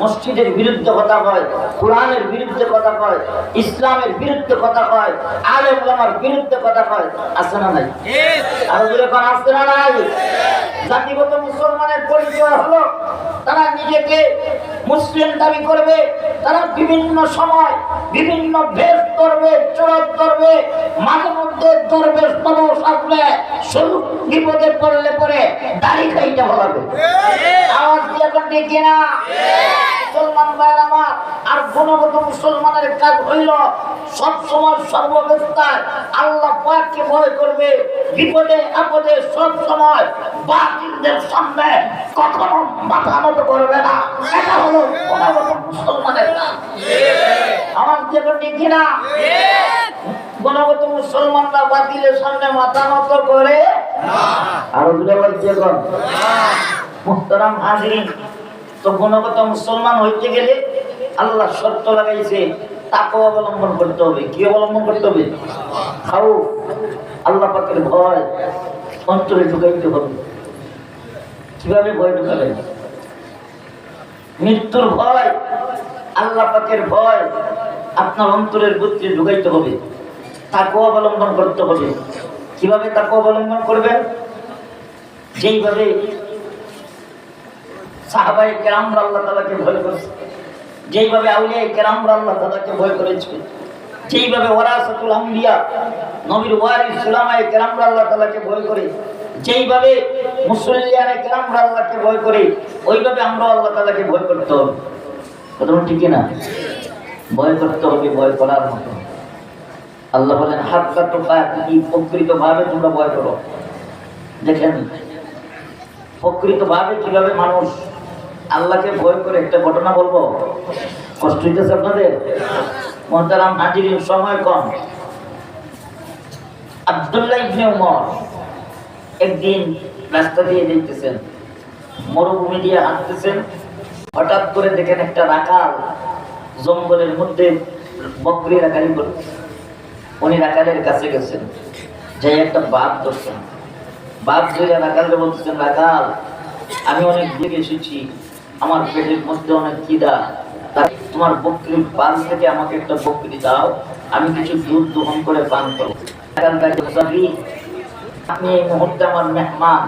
মসজিদের বিরুদ্ধে কথা কয়, কোরআনের বিরুদ্ধে কথা কয়, ইসলামের বিরুদ্ধে কথা কয়, আলেম ওলামার বিরুদ্ধে কথা কয়, আছে না নাই? আর যখন আছে না নাই? জাতিগত মুসলমানের পরিচয় হলো তারা নিজেকে মুসলিম দাবি করবে, তারা বিভিন্ন সময় বিভিন্ন ভেষ ধরবে, চোরত ধরবে, মাঝে মধ্যে ধরবে তবস আসবে, শুধু বিপদে পড়লে পরে দাড়ি খাইতে বলাবে। আওয়াজ দিয়ে এখন দেখি না মুসলমান ভাইয়ের আমার। আর গুণগত মুসলমানের কাজ হইল সব সময় সর্বাবস্থায় আল্লাহ পাককে ভয় করবে, বিপদে আপদে সব সময় বাতিলদের সামনে কখনো মাথা নত করবে না। এটা হলো গুণগত মুসলমানের কাজ। আমার যেটা দেখি না গুণগত মুসলমানরা বাতিলের সামনে মাথা নত করে আরো দূরে বলছে এখন মুহতারাম হাজিরিন। তো গুণগত মুসলমান হইতে গেলে আল্লাহ শর্ত লাগাইছে, তাকওয়া অবলম্বন করতে হবে। কি অবলম্বন করতে হবে? খাও আল্লাহ পাকের ভয় অন্তরে ঢুকাইতে হবে। কিভাবে ভয় ঢুকাবেন? মৃত্যুর ভয়, আল্লাহ পাকের ভয় আপনার অন্তরের ভিতরে ঢুকাইতে হবে। তাকওয়া অবলম্বন করতে হবে। কিভাবে তাকওয়া অবলম্বন করবেন? যেইভাবে সাহাবায়ে কেরামরা আল্লাহ তাআলাকে ভয় করেছে, যেইভাবে আউলিয়ায়ে কেরামরা আল্লাহ তাআলাকে ভয় করেছে, যেইভাবে ওয়ারাসাতুল আম্বিয়া নবীর ওয়ারিস উলামায়ে কেরামরা আল্লাহ তাআলাকে ভয় করে, যেইভাবে মুসল্লিয়ানে কেরামরা আল্লাহকে ভয় করে, ওইভাবে আমরা আল্লাহ তাআলাকে ভয় করতে হবে। কথা ঠিক না? ভয় করতে হবে, ভয় করার মতো। আল্লাহ বলেন হাক্কা তুকাতিহি, প্রকৃতভাবে তোমরা ভয় করো। দেখেন প্রকৃতভাবে কিভাবে মানুষ আল্লাহকে ভয় করে। একটা ঘটনা বলবো, কষ্ট হইতেছে আপনাদের? মুহতারাম হাজিরিন, সময় কম। আব্দুল্লাহ ইবনে উমর একদিন রাস্তা দিয়ে যাইতেছেন, মরুভূমি দিয়ে হাঁটতেছেন। হঠাৎ করে দেখেন একটা রাখাল জঙ্গলের মধ্যে বকরি রাখালি করছে। উনি রাখালের কাছে গেছেন, যাই একটা বাঘ ধরছেন। বাঘ ধরে রাখালকে বলতেছেন, রাখাল আমি অনেক দূরে এসেছি, আমার পেটের মধ্যে অনেক খিদা, তোমার বকরির পাল থেকে আমাকে একটা বকরি দাও, আমি কিছু দুধ দহন করে পান করবো। আমি এই মুহূর্তে আমার মেহমান,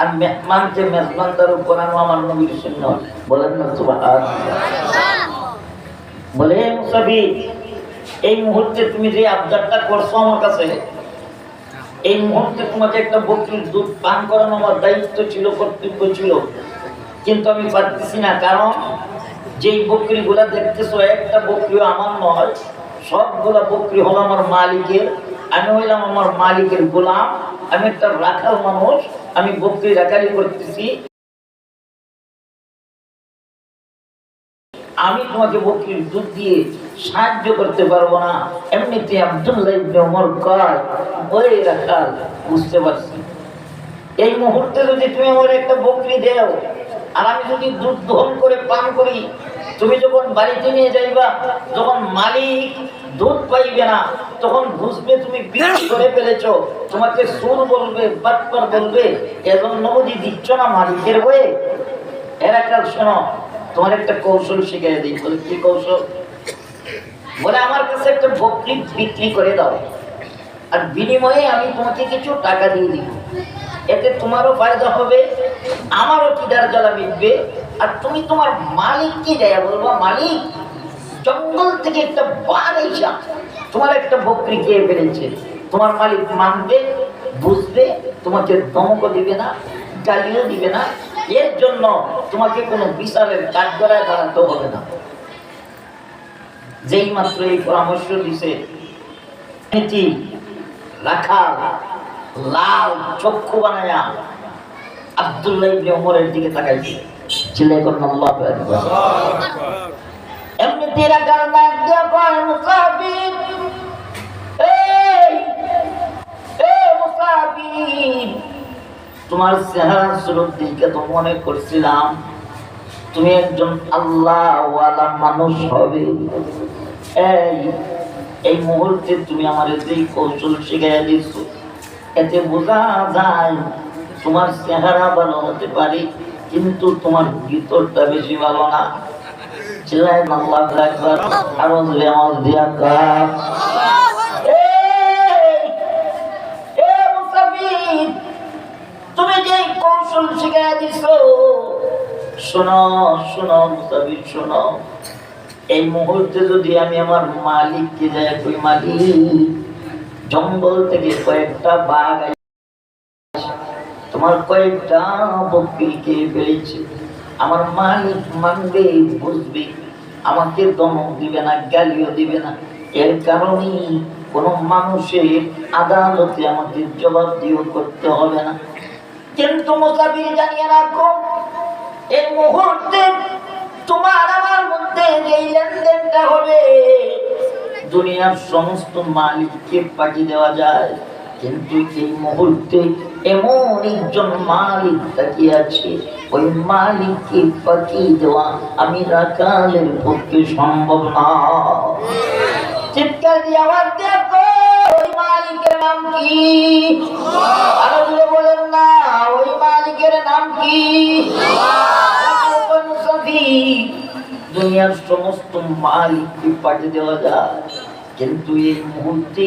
আর মেহমানকে মেজবানদার উপর আমার নবীর সুন্নাত। বলেন না সুবহানাল্লাহ। বলে মুসাফির, এই মুহূর্তে তুমি যে আবদারটা করছো আমার কাছে, এই মুহূর্তে তোমাকে একটা বকরির দুধ পান করানো আমার দায়িত্ব ছিল, কর্তব্য ছিল, কিন্তু আমি পারতেছি না। কারণ যেই বকরিগুলা দেখতেছো একটা বকরিও আমার নয়, সবগুলা বকরি হলো আমার মালিকের। আমি হইলাম আমার মালিকের গোলাম, আমি একটা রাখাল মানুষ, আমি বকরি রাখালি করতেছি। আমি তোমাকে বকরির দুধ দিয়ে সাহায্য করতে পারবো না। এমনিতে আব্দুল্লাহ ইবনে ওমর কয়, ওই রাখাল বুঝতে পারছি, এই মুহূর্তে যদি তুমি আমার একটা বকরি দেও আর আমি যদি দুধ দহন করে পান করি, তুমি যখন বাড়িতে নিয়ে যাইবা, যখন মালিক দুধ পাইবে না, তখন বুঝবে তুমি বিক্রি করে ফেলেছো, তোমাকে সুর বলবে, বাটপার বলবে। এজন্য বুঝি দিচ্ছ না মালিকের বয়ে। এর একটা শোনো, তোমার একটা কৌশল শিখিয়ে দিই। বলে কি কৌশল? বলে আমার কাছে একটা বকরি বিক্রি করে দাও, আর বিনিময়ে আমি তোমাকে কিছু টাকা দিয়ে দিব। এতে তোমারও ফায়দা হবে, আমারও খিদার জ্বালা মিটবে। আর তুমি তোমার মালিককে যাইয়া বলবা, মালিক জঙ্গল থেকে একটা বাঘ এসে তোমার একটা বকরি খেয়ে ফেলেছে। তোমার মালিক মানবে, বুঝবে, তোমাকে ধমকও দিবে না, গালিও দিবে না। এর জন্য তোমাকে কোনো বিচারের কাঠগড়ায় দাঁড়াতে হবে না। যেই মাত্র এই পরামর্শ দিছে, রাখাল লাল চক্ষু বানায়া আব্দুল্লাহ ইবনে ওমরের দিকে তাকাইছে। চিল্লায় করুন আল্লাহু আকবার। এমনিতে রাখাল ডাক দিয়া কয়, মুসাফির, এই মুসাফির, তোমার চেহারা সুরত দিকে তো মনে করছিলাম তুমি একজন আল্লাহওয়ালা মানুষ হবে। এই মুহূর্তে তুমি আমার যেই কৌশল শিখাইয়া দিচ্ছ, এতে বোঝা যায় তোমার চেহারা ভালো হতে পারে, কিন্তু তোমার ভিতরটা বেশি ভালো না। চিল্লায় আল্লাহু আকবার। আর জোরে আওয়াজ দিয়া কার এ মুসাফির, তুমি যে কৌশল শিখাইয়া দিছো, শোনো শোনো মুসাফির শোনো, এই মুহূর্তে যদি আমি আমার মালিককে যাই কই, মালিক জঙ্গল থেকে কয়েকটা বাঘ তোমার কয়েকটা বকরিকে ফেলেছে, আমার মালিক মানবে, বুঝবে, আমাকে দমক দিবে না, গালিও দিবে না, এর কারণে কোনো মানুষের আদালতে আমাকে জবাবদিহি করতে হবে না। কিন্তু মুসাফির জানিয়ে রাখো, এই মুহূর্তে তোমার আমার মধ্যে এই লেনদেনটা হবে, দুনিয়ার সমস্ত মালিককে পাঠিয়ে দেওয়া যায়, কিন্তু এই মুহূর্তে এমন একজন মালিক তাকিয়ে আছে, ওই মালিককে পাঠিয়ে দেওয়া আমি রাখালের পক্ষে সম্ভব না। চিৎকার দিয়ে আওয়াজ দেখো, ওই মালিকের নাম কি? আরো জোরে বলেন না, ওই মালিকের নাম কি? দুনিয়ার সমস্ত মালিককে পাঠিয়ে দেওয়া যায়, কিন্তু এই মুহূর্তে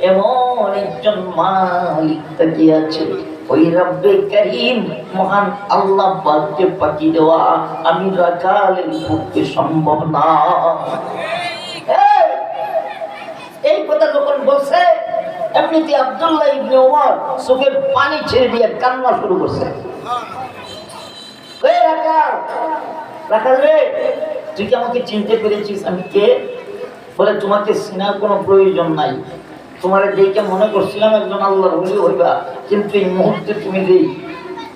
এমন একজন মালিক তাকিয়ে আছে, ওই রব্বে করিম মহান আল্লাহ পাককে পাঠিয়ে দেওয়া আমি রাখালের পক্ষে সম্ভব না। এই কথা যখন বলছে, এমনিতে আব্দুল্লাহ ইবনে ওমর চোখের পানি ছেড়ে দিয়ে কান্না শুরু করছে। রাখাল রে, তুই কি আমাকে চিনতে পেরেছিস আমি কে? বলে, তোমাকে চিনার কোনো প্রয়োজন নাই, তোমার দেখে মনে করছিলাম একজন আল্লাহর ওলি হইবা, কিন্তু এই মুহূর্তে তুমি যেই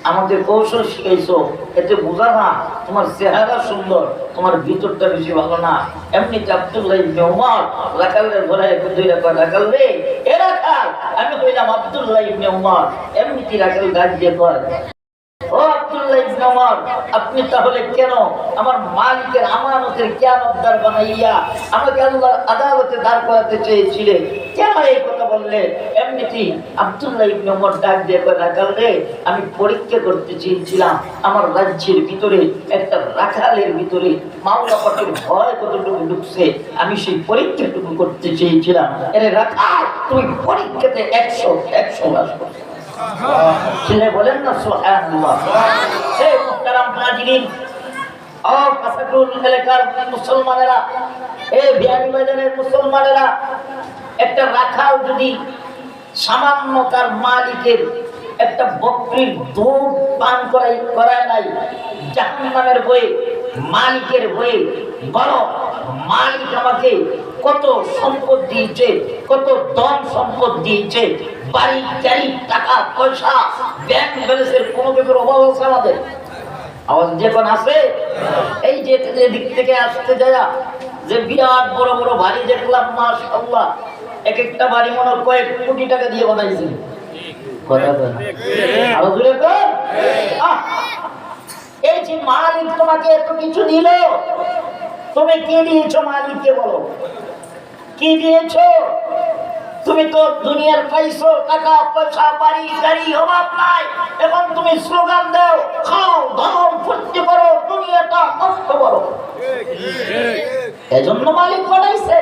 আমাদের কৌশল শিখাইছো, এতে বোঝা না তোমার চেহারা সুন্দর, তোমার ভিতরটা বেশি ভালো না। এমনিতে আব্দুল্লাহ ইবনে ওমর রাখালের ঘরে দুই রাখাল, রাখাল রে, এ রাখাল, আমি হইলাম আব্দুল্লাহ ইবনে ওমর। এমনিতে রাখাল গাছ দিয়ে কয়, ও আব্দুল্লাহ ইবনে ওমর, আপনি তাহলে কেন আমার মালিকের আমানতের কিয়ামতদার বানাইয়া আমাকে আল্লাহর আদালতে দাঁড় করাতে চেয়েছিলেন, কেন এই কথা বললে? এমনিতেই আব্দুল্লাহ ইবনে ওমর ডাক দিয়ে কয়, রাখাল রে, আমি পরীক্ষা করতে চেয়েছিলাম আমার রাজ্যের ভিতরে একটা রাখালের ভিতরে মাওলা পাকের ভয় কতটুকু ঢুকছে, আমি সেই পরীক্ষাটুকু করতে চেয়েছিলাম। এরে রাখাল, তুমি পরীক্ষাতে 100 পাস করছো। ছেলে বলেন না সুবহানাল্লাহ। এই মুহতারাম হাজিরিন, ও কাসাকুল এলাকার মুসলমানেরা, এই বিয়ানীবাজারের মুসলমানেরা, একটা রাখাল যদি সামান্য তার মালিকের একটা বকরির দুধ পান করায় নাই, জাহান্নামের বয়ে, মালিকের বয়ে, বড় মালিক আমাকে কত সম্পদ দিয়েছে, কত ধন সম্পদ দিয়েছে, বাড়ি গাড়ি টাকা পয়সা ব্যাংক ব্যালেন্সের কোনো কিছুর অভাব আছে আমাদের? আওয়াজ যখন আসে, এই যে দিক থেকে আসতে যায় যে বিরাট বড় বড় বাড়ি দেখলাম, মাশাআল্লাহ, এক একটা বাড়ি মনে কয়েক কোটি টাকা দিয়ে বানাইছে। এই যে মালিক তোমাকে এত কিছু দিল, তুমি কি দিয়েছো মালিককে? বলো, কি দিয়েছো? তুমি তো দুনিয়ার পাইছো, টাকা পয়সা বাড়ি গাড়ি অভাব নাই, এখন তুমি স্লোগান দাও, খাও ধন ফুর্তি করো, দুনিয়াটা নষ্ট করো। এজন্য মালিক বানাইছে।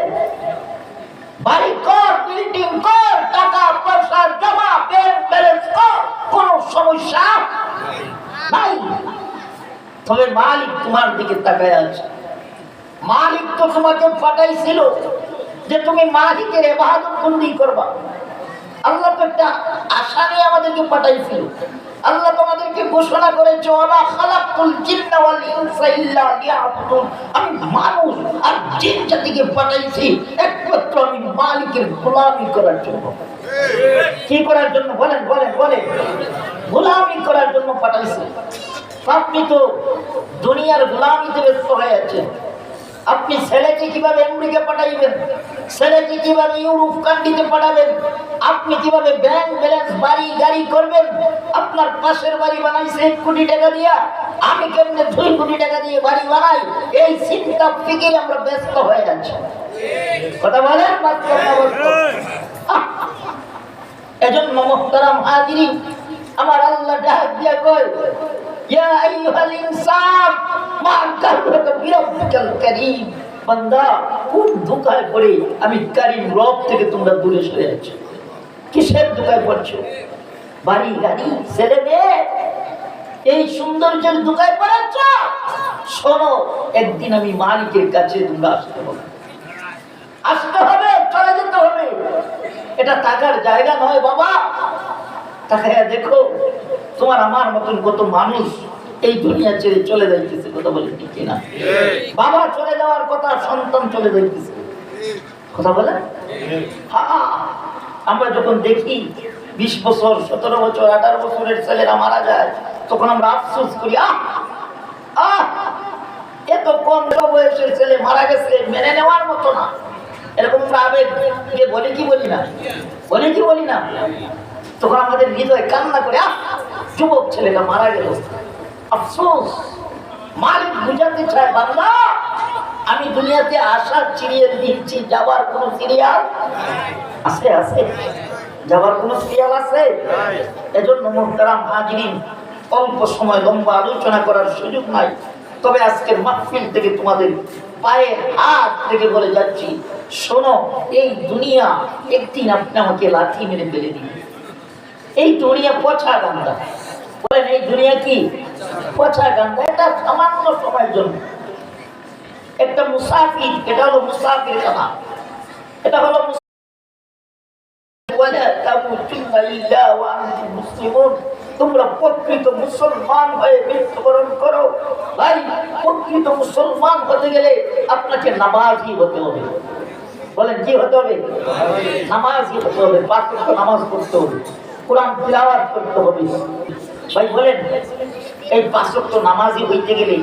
বাড়ি কর, বিল্ডিং কর, টাকা পয়সা জমা, ব্যাংক ব্যালেন্স কর, কোনো সমস্যা নাই। তবে মালিক তোমার দিকে তাকায় আছে। মালিক তো তোমাকে পাঠাইছিল যে তুমি মালিকের ইবাদত বন্দি করবা। আল্লাহ তো একটা আশা নিয়ে আমাদেরকে পাঠাইছিল। আল্লাহ তোমাদেরকে ঘোষণা করেছে, ওয়া খালাকুল জিন্না ওয়াল ইনসা ইল্লা লিয়াবুদুন, আমি মানুষ আর জিন জাতিকে পাঠাইছি একমাত্র আমি মালিকের গোলামি করার জন্য। কি করার জন্য? বলেন বলেন বলেন। গোলামি করার জন্য পাঠাইছি। আপনি তো দুনিয়ার গোলামিতে ব্যস্ত হয়ে আছেন। আপনি ছেলেকে কিভাবে আমেরিকা পাঠাইবেন, ছেলেকে কিভাবে ইউরোপ কান্ট্রিতে পাঠাবেন, আপনি কিভাবে ব্যাংক ব্যালেন্স বাড়ি গাড়ি করবেন, আপনার পাশের বাড়ি বানাইছে 1 কোটি টাকা দিয়া, আমি কেমনে 2 কোটি টাকা দিয়ে বাড়ি বানাই, এই চিন্তা ফিকিরে আমরা ব্যস্ত হয়ে যাচ্ছি। কথা বলেন, এজন্য মুহতারাম হাজিরিন, আমার আল্লাহ ডাক দিয়া কয়, ইয়া আইয়ুহাল ইনসান মা গাররাকা বিরাব্বিকাল কারীম, বান্দা কোন ধোঁকায় পড়ে আমি কারীম রব থেকে তোমরা দূরে সরে আছো? কিসের ধোঁকায় পড়ছো? বাড়ি গাড়ি ছেলে মেয়ে এই সৌন্দর্যের ধোঁকায় পড়েছ? শোনো, একদিন আমি মালিকের কাছে তোমরা আসতে হবে, আসতে হবে, চলে যেতে হবে। এটা থাকার জায়গা নয় বাবা। তাকাইয়া দেখো, তোমার আমার মতন কত মানুষ এই দুনিয়া ছেড়ে চলে যাইতেছে। কথা বলে ঠিক কিনা? বাবা চলে যাওয়ার কথা, সন্তান চলে যাইতেছে। কথা বলে আমরা যখন দেখি 20 বছর 17 বছর 18 বছরের ছেলেরা মারা যায়, তখন আমরা আফসোস করি, এত কম বয়সের ছেলে মারা গেছে, মেনে নেওয়ার মতো না। এরকম আবেগ বলে কি বলি না, বলে কি বলি না? তখন আমাদের হৃদয় কান্না করে, যুবক ছেলেটা মারা গেল, আফসোস। মালিক বুঝাতে চায়, বান্দা আমি দুনিয়াতে আসার সিরিয়াল দিচ্ছি, যাবার কোন সিরিয়াল আছে? আছে যাবার কোন সিরিয়াল আছে? এজন্য মুহতারাম হাজিরিন, অল্প সময় লম্বা আলোচনা করার সুযোগ নাই। তবে আজকের মাহফিল থেকে তোমাদের পায়ে হাত থেকে বলে যাচ্ছি, শোনো, এই দুনিয়া একদিন আপনি আমাকে লাথি মেরে ফেলে দিবে। এই দুনিয়া পচা গান্দা। বলেন এই দুনিয়া কি পচা গান্দা? এটা সামান্য সময়ের জন্য। একটা মুসাফির, এটা হলো মুসাফির খানা, এটা হলো তোমরা প্রকৃত মুসলমান হয়ে মৃত্যুবরণ করো। ভাই, প্রকৃত মুসলমান হতে গেলে আপনাকে নামাজি হতে হবে। বলেন কি হতে হবে? নামাজি হতে হবে, 5 ওয়াক্ত নামাজ পড়তে হবে, কোরআন তিলাওয়াত করতে হবে। ভাই বলেন, এই 5 ওয়াক্ত নামাজি হইতে গেলে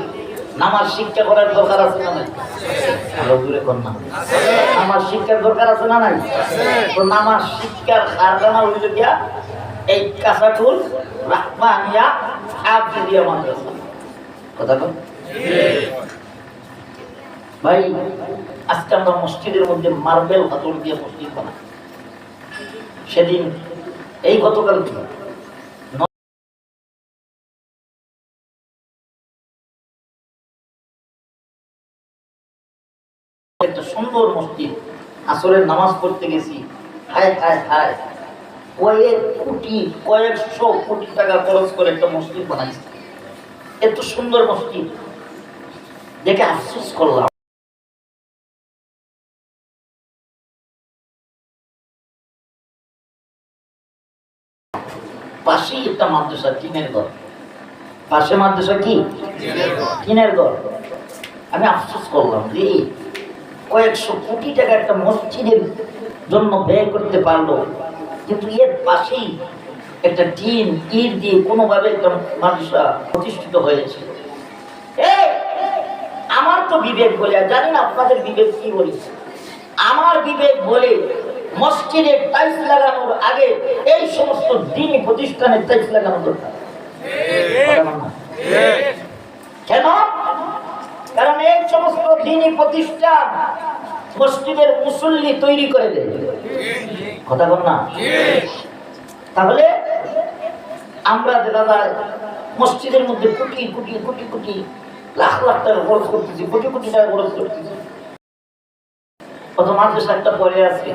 নামাজ শিক্ষা করার দরকার আছে না নাই? আরো দূরে কর না, নামাজ শিক্ষার দরকার আছে না নাই? তো নামাজ শিক্ষার কারখানা হইল গিয়া এই কাঁচাটুল রাহমানিয়া হাফিজিয়া মাদ্রাসা। কথা বল ভাই। আজকে আমরা মসজিদের মধ্যে মার্বেল হাতল দিয়ে মসজিদ বানাই। সেদিন এই গতকাল একটা সুন্দর মসজিদ, আসরের নামাজ পড়তে গেছি, হায় হায় হায়, কয়েকশো কোটি টাকা খরচ করে একটা মসজিদ বানাইছে। এত সুন্দর মসজিদ দেখে আফসোস করলাম। পাশেই একটা মাদ্রাসা, টিনের ঘর, পাশে মাদ্রাসা কি টিনের ঘর। আমি আফসোস করলাম যে কয়েকশো কোটি টাকা একটা মসজিদের জন্য ব্যয় করতে পারলো, কিন্তু এর পাশেই একটা টিন ইট দিয়ে কোনোভাবে একটা মাদ্রাসা প্রতিষ্ঠিত হয়েছে। আমার তো বিবেক বলে, জানি না আপনাদের বিবেক কি বলেছে, আমার বিবেক বলে মসজিদে টাইলস লাগানোর আগে এই সমস্ত দ্বীনি প্রতিষ্ঠানে টাইলস লাগানো দরকার। কেন? কারণ এই সমস্ত দ্বীনি প্রতিষ্ঠান মসজিদের মুসল্লি তৈরি করে দেয়। কথা বল না? তাহলে আমরা দাদা মসজিদের মধ্যে কোটি কোটি কোটি কোটি লাখ লাখ টাকা খরচ করতেছি, কোটি কোটি টাকা খরচ করতেছি, কত মাদ্রাসা একটা পড়ে আছে,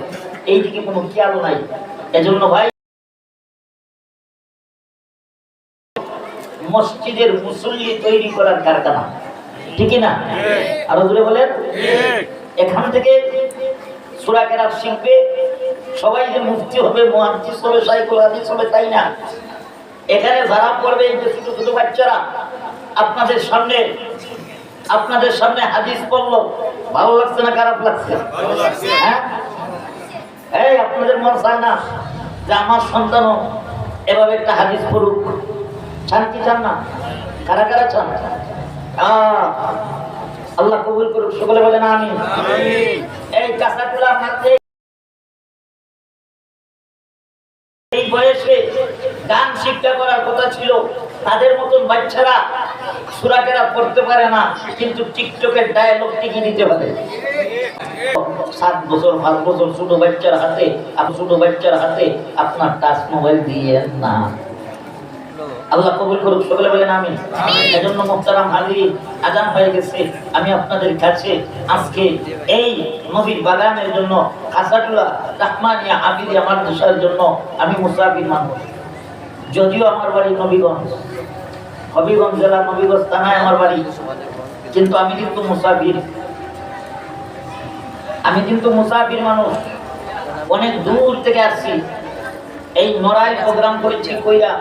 এইদিকে কোনো খেয়াল নাই। এজন্য ভাই, মসজিদের মুসল্লি তৈরি করার কারখানা, ঠিক না? আরো দূরে বলেন। এখান থেকে সূরা কেরাত শিখবে, সবাই যে মুফতি হবে, মুহাদ্দিস হবে, শাইখুল হাদিস হবে তাই না। এখানে যারা পড়বে, এই যে ছোট ছোট বাচ্চারা আপনাদের সামনে হাদিস পড়লো, ভালো লাগছে না খারাপ লাগছে? হ্যাঁ, এই আপনাদের মন চায় না যে আমার সন্তানও এভাবে একটা হাদিস পড়ুক? চান কি চান না? কারা কারা চান? আল্লাহ কবুল করুক, সকলে বলেন আমিন। এই কাঁচাগুলা মাঝে এই বয়সে গান শিক্ষা করার কথা ছিল, তাদের মতন বাচ্চারা সূরা কেরাত পড়তে পারে না, কিন্তু টিকটকের ডায়ালগ টিকে দিতে পারে। 7 বছর 5 বছর ছোট বাচ্চার হাতে আপনার টাচ মোবাইল দিয়েন না। আল্লাহ কবুল করুক, সকলে বলেন আমিন। এজন্য মুহতারাম হাজিরিন, আজান হয়ে গেছে। আমি আপনাদের কাছে আজকে এই নবীর বাগানের জন্য খাসাটুলা রাহমানিয়া আবিদিয়া মাদ্রাসার জন্য আমি মুসাফির মানুষ। যদিও আমার বাড়ি নবীগঞ্জ, হবিগঞ্জ জেলা নবীগঞ্জ থানায় আমার বাড়ি, কিন্তু আমি কিন্তু মুসাফির। আমি কিন্তু মুসাফির মানুষ, অনেক দূর থেকে আসছি। এই নড়াই প্রোগ্রাম করেছি কইরা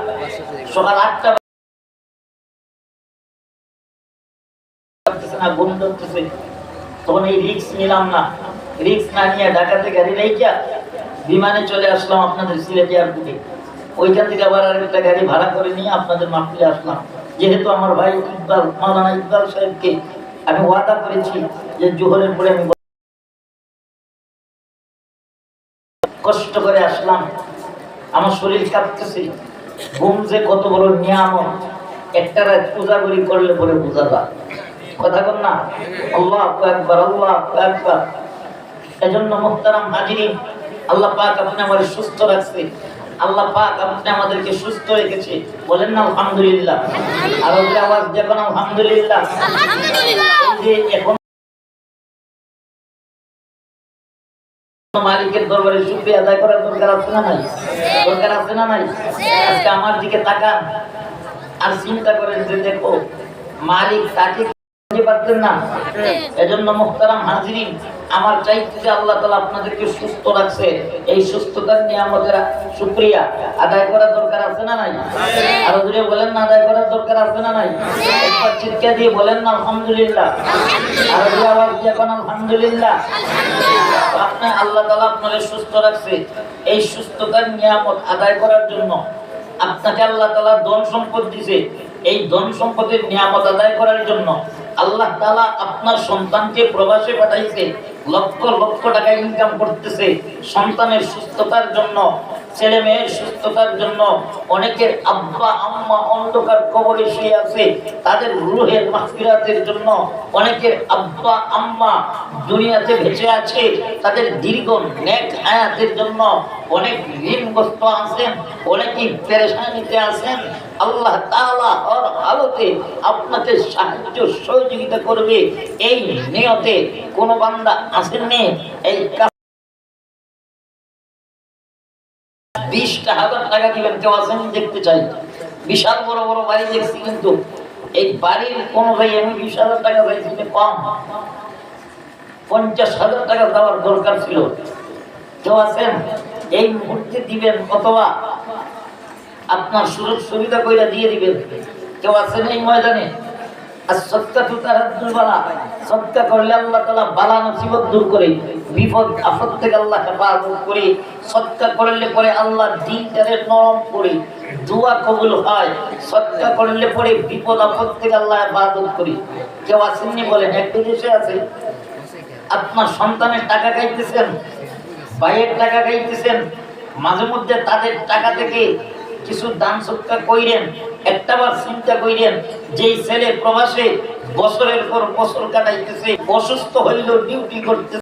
সকাল 8টা ঘুম ধরতেছে, তখন এই রিক্স নিলাম না। রিক্স না নিয়ে ঢাকাতে গাড়ি রেখে বিমানে চলে আসলাম আপনাদের সিলেট এয়ারপোর্টে। ওইখান থেকে আবার আরেকটা গাড়ি ভাড়া করে নিয়ে আপনাদের মাহফিলে আসলাম। যেহেতু আমার ভাই ইকবাল, মাওলানা ইকবাল সাহেবকে আমি ওয়াদা করেছি যে জোহরের পরে আমি কষ্ট করে আসলাম। আমার শরীর কাঁপতেছে। ঘুম যে কত বড় নিয়ামত, একটা রাত পূজাগুলি করলে পরে বোঝা যায়। কথা কন না, আল্লাহু আকবার, আল্লাহু আকবার। এজন্য মুহতারাম হাজিরিন, আল্লাহ পাক আপনি আমাদের সুস্থ রাখছে। আল্লাহ পাক আপনি আমাদেরকে সুস্থ রেখেছে। বলেন না আলহামদুলিল্লাহ। আর ওই আওয়াজ দেখুন আলহামদুলিল্লাহ। এই যে এখন মালিকের দরবারে শুকরিয়া আদায় করার দরকার আছে না নাই? দরকার আছে না নাই? আজকে আমার দিকে তাকান আর চিন্তা করেন যে দেখো মালিক তাকে পারতেন না। এজন্য মুহতারাম হাজিরিন, আমার চাইতে যে আল্লাহ তাআলা আপনাদেরকে সুস্থ রাখছে, এই সুস্থতার নিয়ামতের শুকরিয়া আদায় করার দরকার আছে না নাই? আর জোরে বলেন না, আদায় করার দরকার আছে না নাই? একবার চিৎকার দিয়ে বলেন না আলহামদুলিল্লাহ। আর জোরে আওয়াজ দিয়ে কোন আলহামদুলিল্লাহ। আপনি আল্লাহ তাআলা আপনাকে সুস্থ রাখছে, এই সুস্থতার নিয়ামত আদায় করার জন্য আপনাকে আল্লাহ তাআলা ধন সম্পদ দিয়েছে। এই ধন সম্পদের নিয়ামত আদায় করার জন্য আল্লাহ তাআলা আপনার সন্তানকে প্রবাসে পাঠাইছে, লক্ষ লক্ষ টাকা ইনকাম করতেছে সন্তানের সুস্থতার জন্য, ছেলে মেয়ের সুস্থতার জন্য। অনেকের আব্বা আম্মা অন্ধকার কবরে শুয়ে আছে, তাদের রূহের মাগফিরাতের জন্য। অনেকের আব্বা আম্মা দুনিয়াতে বেঁচে আছে, তাদের দীর্ঘ নেক হায়াতের জন্য। অনেক ঋণগ্রস্ত আছেন, অনেকেই পেরেশানিতে আছেন। আল্লাহ তাআলা হর হালতে আপনাকে সাহায্য সহযোগিতা করবে, এই নিয়তে কোন বান্দা আসেননি। এই 20,000 টাকা দিবেন, কেউ আসেন দেখতে চাই। বিশাল বড় বড় বাড়ি দেখছি, কিন্তু এই বাড়ির কোন ভাই আমি 20,000 টাকা চাইছি কম, 50,000 টাকা দেওয়ার দরকার ছিল। কেউ আছেন এই মুহূর্তে দিবেন, অথবা আপনার সুযোগ সুবিধা কইরা দিয়ে দিবেন। কেউ আছেন এই ময়দানে? আর সদকাতু তারাদ্দুল বালা, সদকা করলে আল্লাহ তাআলা বালা মুসিবত দূর করে, বিপদ আপদ থেকে আল্লাহ হেফাজত করে। সদকা করলে পরে আল্লাহ দিনটারে নরম করে, দোয়া কবুল হয়। সদকা করলে পরে বিপদ আপদ থেকে আল্লাহ হেফাজত করে। কেউ আসেননি বলেন? একটা দেশে আছে, আপনার সন্তানের টাকা খাইতেছেন, ভাইয়ের টাকা খাইতেছেন, মাঝে মধ্যে তাদের টাকা থেকে কিছু দান সদকা কইরেন। একটাবার চিন্তা কইরেন, যেই ছেলে প্রবাসে বছরের পর বছর কাটাইতেছে, অসুস্থ হইলেও ডিউটি করতেছে,